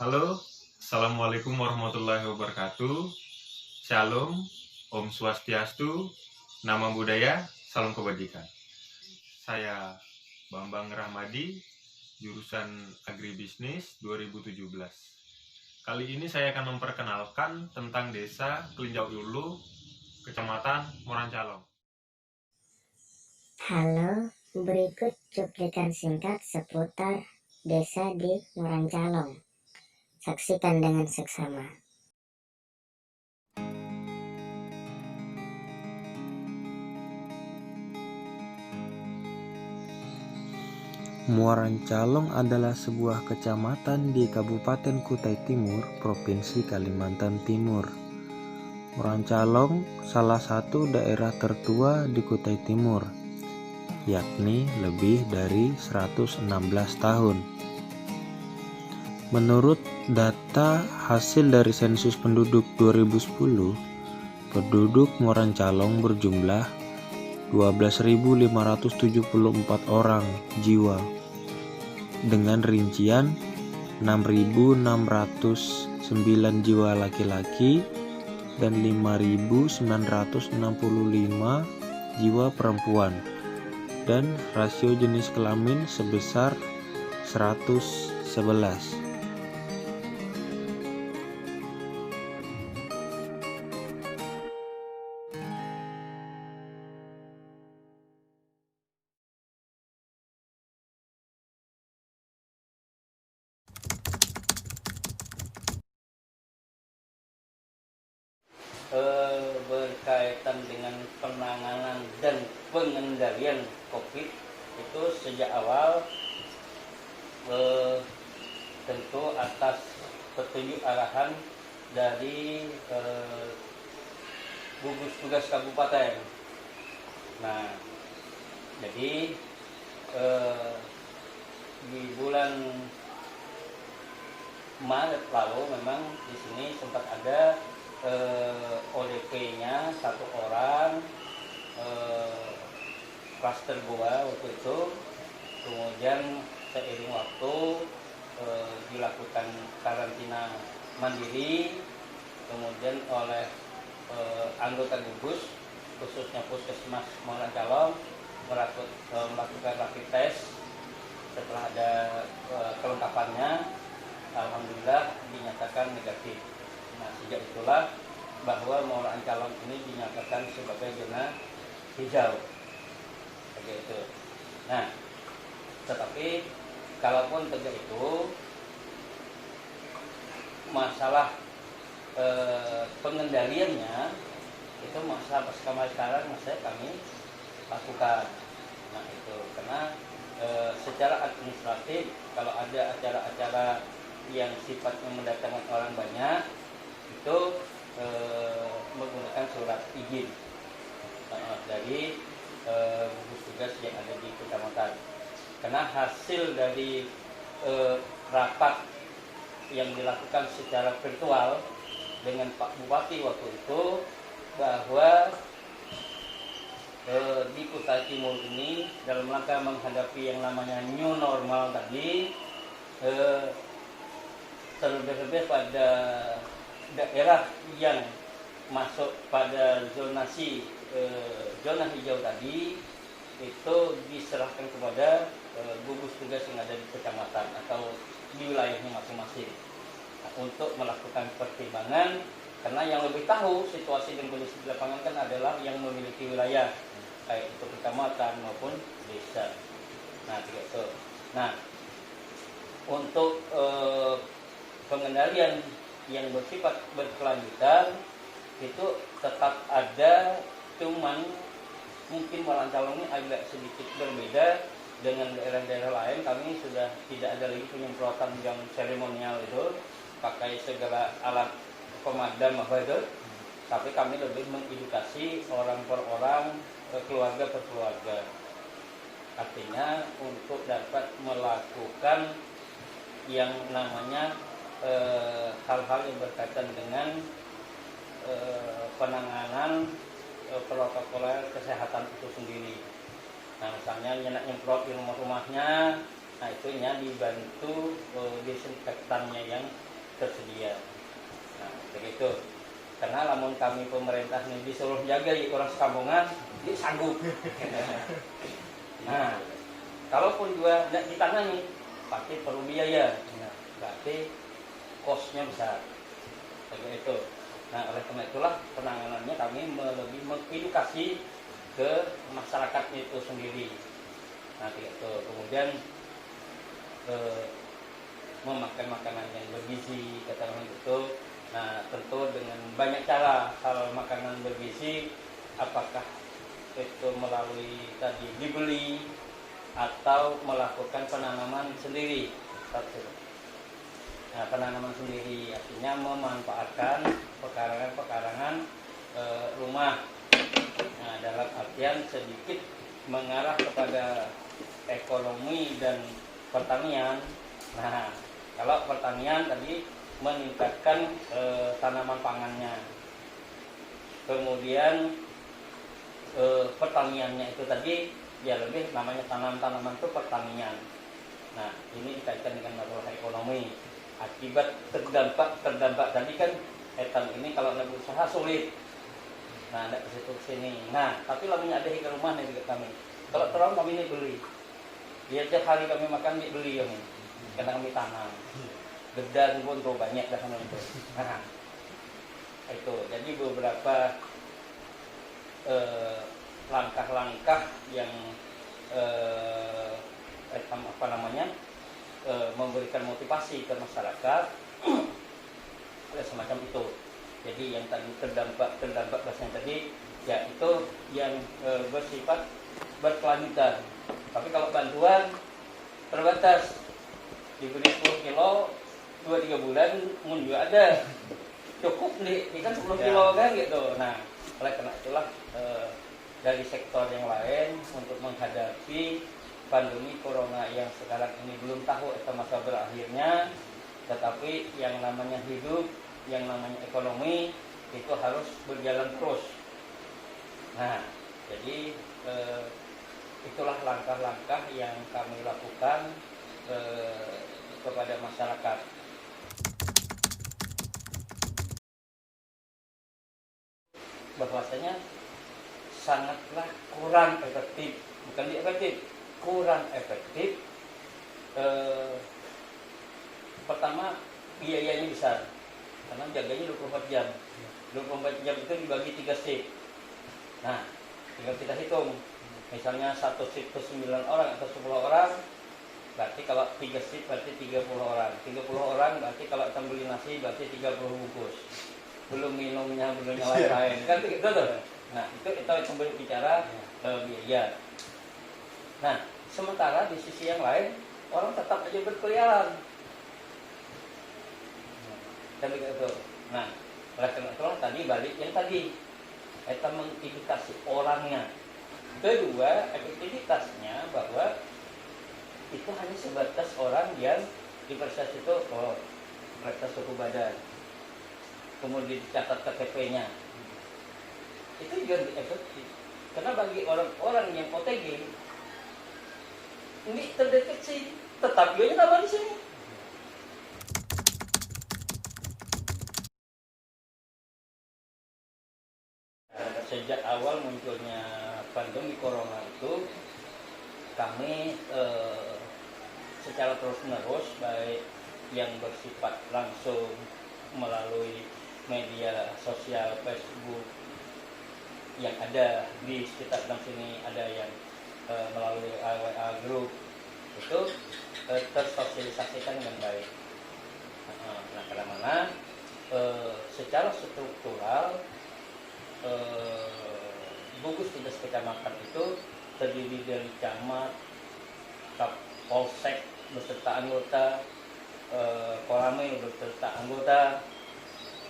Halo, Assalamualaikum warahmatullahi wabarakatuh. Shalom, Om Swastiastu, Nama Budaya, Salam Kebajikan. Saya Bambang Rahmadi, jurusan Agribisnis 2017. Kali ini saya akan memperkenalkan tentang Desa Kelinjau Ulu, Kecamatan Morancalong. Halo, berikut cuplikan singkat seputar desa di Morancalong. Saksikan dengan seksama. Morancalong adalah sebuah kecamatan di Kabupaten Kutai Timur, Provinsi Kalimantan Timur. Morancalong salah satu daerah tertua di Kutai Timur, yakni lebih dari 116 tahun. Menurut data hasil dari sensus penduduk 2010, penduduk Morancalong berjumlah 12.574 orang jiwa dengan rincian 6.609 jiwa laki-laki dan 5.965 jiwa perempuan, dan rasio jenis kelamin sebesar 111. Berkaitan dengan penanganan dan pengendalian COVID itu sejak awal tentu atas petunjuk arahan dari gugus tugas kabupaten. Nah, jadi di bulan Maret lalu memang di sini sempat ada ODP-nya 1 orang, klaster gua waktu itu. Kemudian seiring waktu dilakukan karantina mandiri, kemudian oleh anggota gugus, khususnya Puskesmas Morancalong, melakukan rapid test. Setelah ada kelengkapannya, alhamdulillah dinyatakan negatif. Nah, sejak itulah bahwa Morancalong ini dinyatakan sebagai zona hijau, begitu. Nah, tetapi kalaupun terjadi itu, masalah pengendaliannya itu sampai sekarang masih kami lakukan. Nah, itu karena secara administratif kalau ada acara-acara yang sifatnya mendatangkan orang banyak itu menggunakan surat izin dari gugus tugas yang ada di kecamatan. Karena hasil dari rapat yang dilakukan secara virtual dengan Pak Bupati waktu itu, bahwa di Kutai Timur ini dalam rangka menghadapi yang namanya new normal tadi, terlebih-lebih pada daerah yang masuk pada zona hijau tadi, itu diserahkan kepada gugus tugas yang ada di kecamatan atau di wilayahnya masing-masing untuk melakukan pertimbangan, karena yang lebih tahu situasi dan kondisi di lapangan kan adalah yang memiliki wilayah, baik itu kecamatan maupun desa. Nah, begitu. Nah, untuk pengendalian yang bersifat berkelanjutan itu tetap ada, cuman mungkin Morancalong ini agak sedikit berbeda dengan daerah-daerah lain. Kami sudah tidak ada lagi penyemprotan yang seremonial itu pakai segala alat pemadam apa itu, tapi kami lebih mengedukasi orang per orang, keluarga per keluarga. Artinya untuk dapat melakukan yang namanya hal-hal yang berkaitan dengan penanganan protokol kesehatan itu sendiri. Nah, misalnya nyemprot di rumah-rumahnya, nah itunya dibantu disinfektannya yang tersedia. Nah, begitu. Karena lamun kami pemerintah ini disuruh jaga orang sekampungan, dia sanggup. Nah, kalaupun juga tidak ditangani, pasti perlu biaya. Nah, berarti kosnya besar. Begitu. Nah, oleh karena itulah penanganannya kami lebih mengedukasi ke masyarakat itu sendiri. Nah, itu kemudian memakan makanan yang bergizi, katakanlah gitu. Nah, tentu dengan banyak cara hal makanan bergizi, apakah itu melalui tadi dibeli atau melakukan penanaman sendiri. Nah, penanaman sendiri artinya memanfaatkan pekarangan-pekarangan rumah. Nah, dalam artian sedikit mengarah kepada ekonomi dan pertanian. Nah, kalau pertanian tadi meningkatkan tanaman pangannya, kemudian pertaniannya itu tadi ya lebih namanya tanaman itu pertanian. Nah, ini dikaitkan dengan masalah ekonomi. Akibat terdampak tadi kan etam ini kalau nggak berusaha sulit. Nah, ada ke situ sini. Nah, tapi lamunya ada ke rumah nih kami. Kalau terang kami ini beli. Dia tiap hari kami makan dia beli kami. Karena kami tanam. Gedang pun tuh banyak dah kami itu. Nah, itu. Jadi beberapa langkah-langkah yang memberikan motivasi ke masyarakat semacam itu. Jadi yang tadi terdampak bahasanya tadi ya itu yang bersifat berkelanjutan. Tapi kalau bantuan terbatas, diberi 10 kilo 2-3 bulan mungkin juga ada cukup nih, ini kan 10 kilo kan gitu. Nah, oleh karena itulah dari sektor yang lain untuk menghadapi pandemi corona yang sekarang ini belum tahu itu masa berakhirnya, tetapi yang namanya hidup, yang namanya ekonomi itu harus berjalan terus. Nah, jadi itulah langkah-langkah yang kami lakukan kepada masyarakat. Bahwasanya sangatlah kurang efektif, bukan tidak efektif, kurang efektif. Pertama, biayanya besar karena jaganya 24 jam. 24 jam itu dibagi 3 shift. Nah, tinggal kita hitung. Misalnya satu shift itu 9 orang atau 10 orang, berarti kalau 3 shift berarti 30 orang. 30 orang berarti kalau kita beli nasi berarti 30 bungkus. Belum minumnya, belum yang lain-lain. Kan begitu tuh. Nah, itu kita bicara biaya. Nah, sementara di sisi yang lain orang tetap aja berkeliaran. Kan begitu. Nah, oleh karena itulah tadi balik yang tadi kita mengedukasi orangnya. Kedua, efektivitasnya bahwa itu hanya sebatas orang yang diperiksa itu periksa suhu badan, kemudian dicatat KTP-nya. Itu juga efektif. Karena bagi orang-orang yang OTG ini terdeteksi, tetap dia tambah di sini. Sejak awal munculnya pandemi corona itu, kami secara terus-menerus baik yang bersifat langsung melalui media sosial Facebook yang ada di sekitar sini, ada yang melalui WA group itu tersosialisasikan dengan baik. Nah, karena mana secara struktural gugus tugas kecamatan itu terdiri dari camat, polsek beserta anggota, koramil beserta anggota,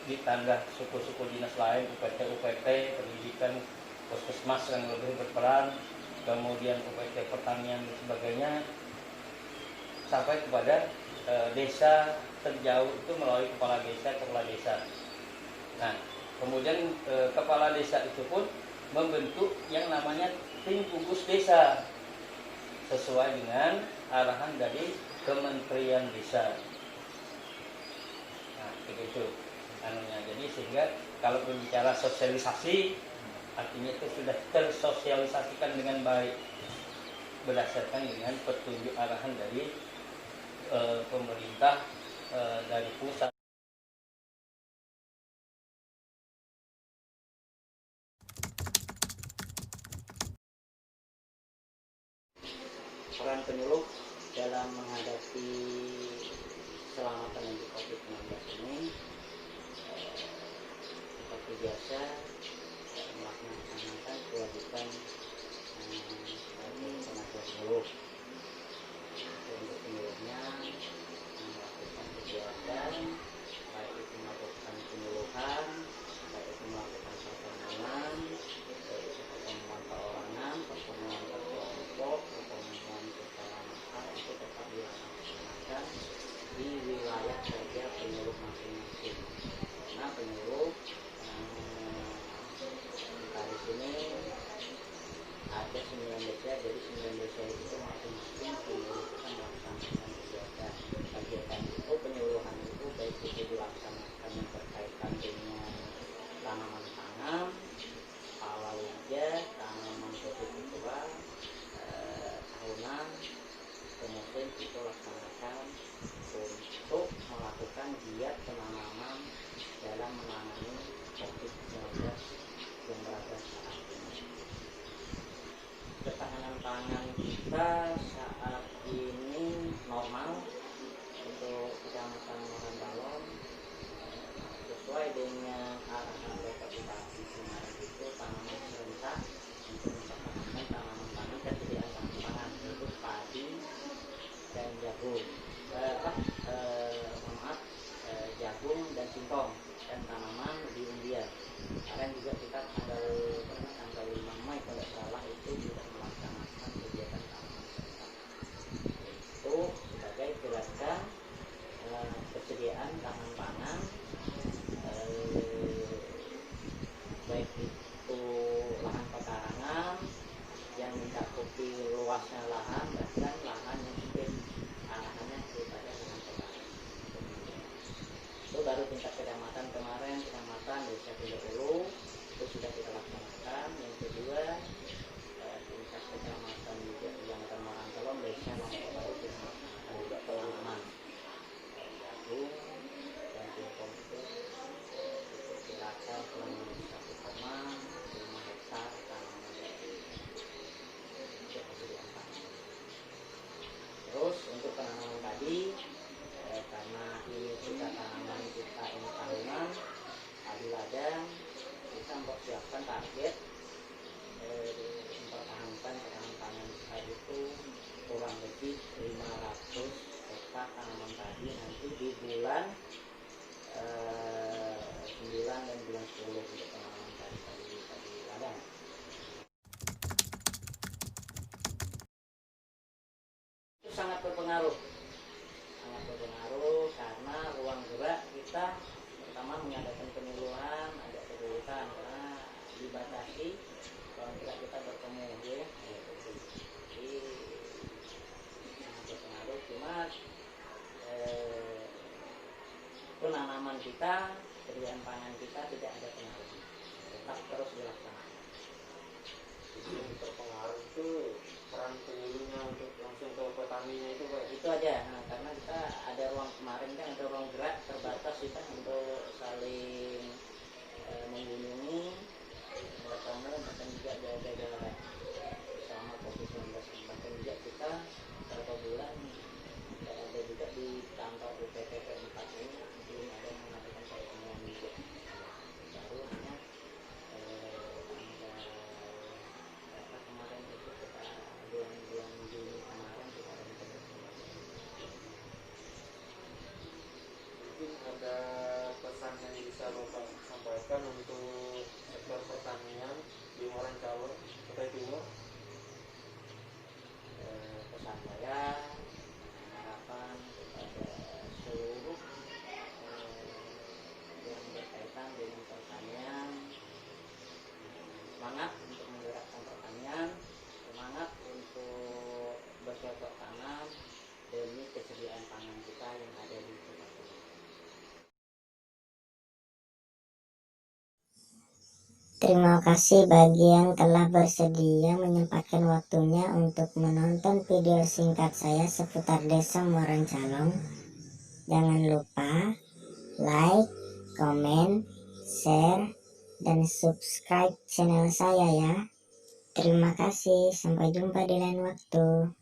ditambah suku-suku dinas lain, UPT, pendidikan, puskesmas yang lebih berperan, kemudian UPT pertanian dan sebagainya, sampai kepada desa terjauh itu melalui kepala desa. Nah, kemudian kepala desa itu pun membentuk yang namanya tim gugus desa sesuai dengan arahan dari Kementerian Desa. begitu anunya. Jadi sehingga kalau berbicara sosialisasi, artinya itu sudah tersosialisasikan dengan baik berdasarkan dengan petunjuk arahan dari pemerintah dari pusat. Peran penyuluh dalam menghadapi selama pandemi COVID-19 ini seperti biasa melaksanakan kewajiban sebagai tenaga penyuluh. Untuk penyuluhnya melakukan kegiatan, baik itu melakukan penyuluhan, baik itu melakukan pertemuan, baik itu pertemuan perorangan, pertemuan berkelompok, pertemuan secara massal, itu tetap dilaksanakan di wilayah kerja penyuluh masing-masing. Karena penyuluh di sini ada 9 desa, jadi 9 desa itu masing-masing penyuluh kita melaksanakan kegiatan itu. Penyuluhan itu baik itu dilaksanakan yang berkaitan dengan tanaman pangan, palawija, tanaman hortikultura, tahunan, kemudian kita laksanakan untuk melakukan giat penanaman dalam menangani COVID-19 yang berada saat ini. Ketahanan pangan kita saat ini normal untuk Kecamatan Moranjalong, sesuai dengan arahan Bapak Bupati kemarin itu tanaman serentak untuk mempertahankan tanaman pangan dan ketersediaan tanaman pangan, yaitu padi dan jagung. Jagung dan singkong dan tanaman di umbian. Kemarin juga kita tanggal 5 Mei kalau salah itu sudah melaksanakan kegiatan tanaman serentak. Itu sebagai gerakan persediaan tahan pangan, baik itu lahan pekarangan yang mencakupi luasnya lahan, bahkan lahan yang mungkin arahannya kepada lahan pekarangan. Itu baru tingkat kecamatan kemarin, kecamatan desa Pondok Ulu itu sudah kita laksanakan. Yang kedua tingkat kecamatan juga Kecamatan Moranjalong, desa Lompok Baru kita melaksanakan juga penanaman jagung dan singkong itu diperkirakan kurang lebih 1,5 hektar tanaman jagung untuk persediaan pangan. Terus untuk penanaman tadi, karena ini kita tanaman kita ini tahunan, padi ladang, kita mempersiapkan target mempertahankan tanaman pangan kita itu kurang lebih 500 hektar tanaman padi nanti di bulan 9 dan bulan 10 untuk tanaman padi ladang. Itu sangat berpengaruh karena ruang gerak kita pertama mengadakan penyuluhan agak kesulitan karena dibatasi ruang gerak kita bertemu ya. Jadi sangat berpengaruh, cuma penanaman kita, persediaan pangan kita tidak ada pengaruh, tetap terus dilaksanakan. Yang terpengaruh itu peran penyuluhnya untuk langsung ke petaninya itu Pak? Itu aja. Nah, karena kita ada ruang, kemarin kan ada ruang gerak terbatas kita untuk saling mengunjungi, bertemu, bahkan juga jaga selama COVID-19. Bahkan juga kita beberapa bulan ada juga di kantor UPPP 4 ini belum ada yang mengadakan pertemuan juga. Baru hanya tanggal kemarin Terima kasih bagi yang telah bersedia menyempatkan waktunya untuk menonton video singkat saya seputar Desa Muarang Calong. Jangan lupa like, komen, share, dan subscribe channel saya ya. Terima kasih, sampai jumpa di lain waktu.